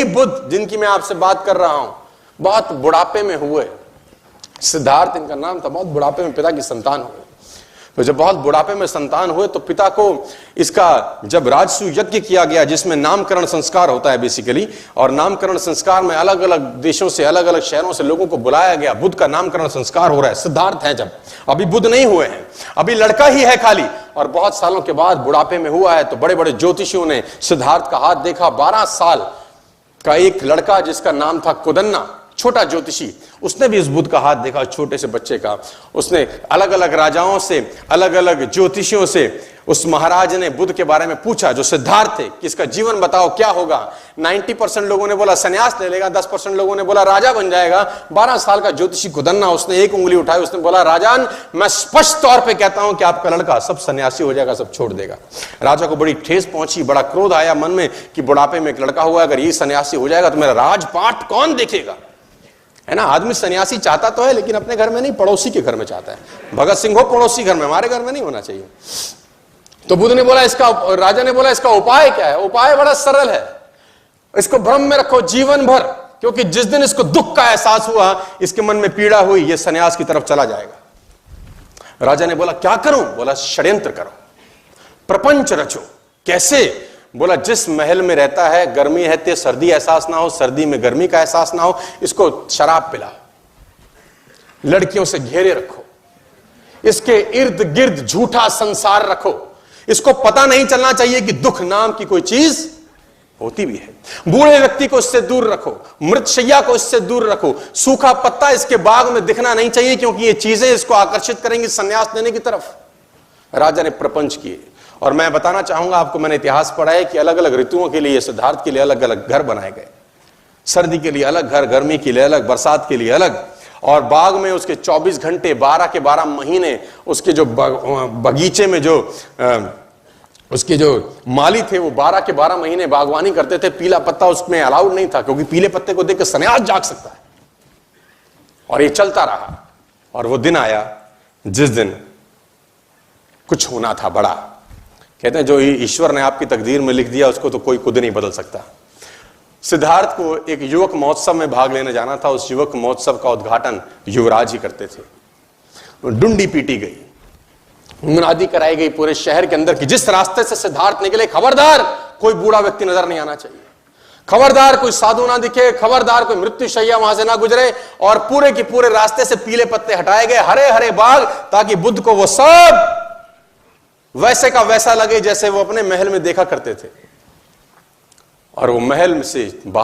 यही बुद्ध जिनकी मैं आपसे बात कर रहा हूं बहुत बुढ़ापे में हुए। सिद्धार्थ इनका नाम था, बहुत बुढ़ापे में पिता की संतान हुए। तो जब बहुत बुढ़ापे में संतान हुए तो पिता को इसका जब राजसूय यज्ञ किया गया जिसमें नामकरण संस्कार होता है बेसिकली, और नामकरण संस्कार में अलग अलग देशों से अलग अलग शहरों से लोगों को बुलाया गया। बुद्ध का नामकरण संस्कार हो रहा है, सिद्धार्थ है जब, अभी बुद्ध नहीं हुए हैं, अभी लड़का ही है खाली, और बहुत सालों के बाद बुढ़ापे में हुआ है। तो बड़े बड़े ज्योतिषियों ने सिद्धार्थ का हाथ देखा। 12 साल का एक लड़का जिसका नाम था कुदन्ना, छोटा ज्योतिषी, उसने भी इस बुद्ध का हाथ देखा, छोटे से बच्चे का। उसने अलग अलग राजाओं से, अलग अलग ज्योतिषियों से उस महाराज ने बुद्ध के बारे में पूछा जो सिद्धार्थ थे कि इसका जीवन बताओ क्या होगा। 90% लोगों ने बोला सन्यास ले लेगा, 10% लोगों ने बोला राजा बन जाएगा। 12 साल का ज्योतिषी कुदन्ना, उसने एक उंगली उठाई, उसने बोला राजान, मैं स्पष्ट तौर पे कहता हूं कि आपका लड़का सब सन्यासी हो जाएगा, सब छोड़ देगा। राजा को बड़ी ठेस पहुंची, बड़ा क्रोध आया मन में कि बुढ़ापे में एक लड़का हुआ, अगर ये सन्यासी हो जाएगा तो मेरा राजपाट कौन देखेगा, है ना। आदमी सन्यासी चाहता तो है लेकिन अपने घर में नहीं, पड़ोसी के घर में चाहता है। भगत सिंह हो पड़ोसी घर में, हमारे घर में नहीं होना चाहिए। तो बुद्ध ने बोला राजा ने बोला इसका उपाय क्या है। उपाय बड़ा सरल है, इसको भ्रम में रखो जीवन भर, क्योंकि जिस दिन इसको दुख का एहसास हुआ, इसके मन में पीड़ा हुई, ये सन्यास की तरफ चला जाएगा। राजा ने बोला क्या करूं। बोला षड्यंत्र करो, प्रपंच रचो। कैसे। बोला जिस महल में रहता है गर्मी है तो सर्दी एहसास ना हो, सर्दी में गर्मी का एहसास ना हो, इसको शराब पिलाओ, लड़कियों से घेरे रखो, इसके इर्द गिर्द झूठा संसार रखो, इसको पता नहीं चलना चाहिए कि दुख नाम की कोई चीज होती भी है। बूढ़े व्यक्ति को इससे दूर रखो, मृतशैया को इससे दूर रखो, सूखा पत्ता इसके बाग में दिखना नहीं चाहिए क्योंकि ये चीजें इसको आकर्षित करेंगी संन्यास लेने की तरफ। राजा ने प्रपंच किए। और मैं बताना चाहूंगा आपको, मैंने इतिहास पढ़ा है कि अलग अलग ऋतुओं के लिए सिद्धार्थ के लिए अलग अलग घर बनाए गए। सर्दी के लिए अलग घर, गर्मी के लिए अलग, बरसात के लिए अलग। और बाग में उसके 24 घंटे 12 के 12 महीने उसके जो बगीचे में जो उसके जो माली थे वो 12 के 12 महीने बागवानी करते थे। पीला पत्ता उसमें अलाउड नहीं था क्योंकि पीले पत्ते को देख के सन्यास जाग सकता है। और ये चलता रहा और वो दिन आया जिस दिन कुछ होना था बड़ा। कहते हैं जो ईश्वर ने आपकी तकदीर में लिख दिया उसको तो कोई खुद नहीं बदल सकता। सिद्धार्थ को एक युवक महोत्सव में भाग लेने जाना था। उस युवक महोत्सव का उद्घाटन युवराज ही करते थे। डुंडी पीटी गई, मुनादी कराई गई पूरे शहर के अंदर कि जिस रास्ते से सिद्धार्थ निकले, खबरदार कोई बूढ़ा व्यक्ति नजर नहीं आना चाहिए, खबरदार कोई साधु ना दिखे, खबरदार कोई मृत्युशैया वहां से ना गुजरे। और पूरे के पूरे रास्ते से पीले पत्ते हटाए गए, हरे हरे बाग, ताकि बुद्ध को वो सब वैसे का वैसा लगे जैसे वो अपने महल में देखा करते थे। और वो महल से बाहर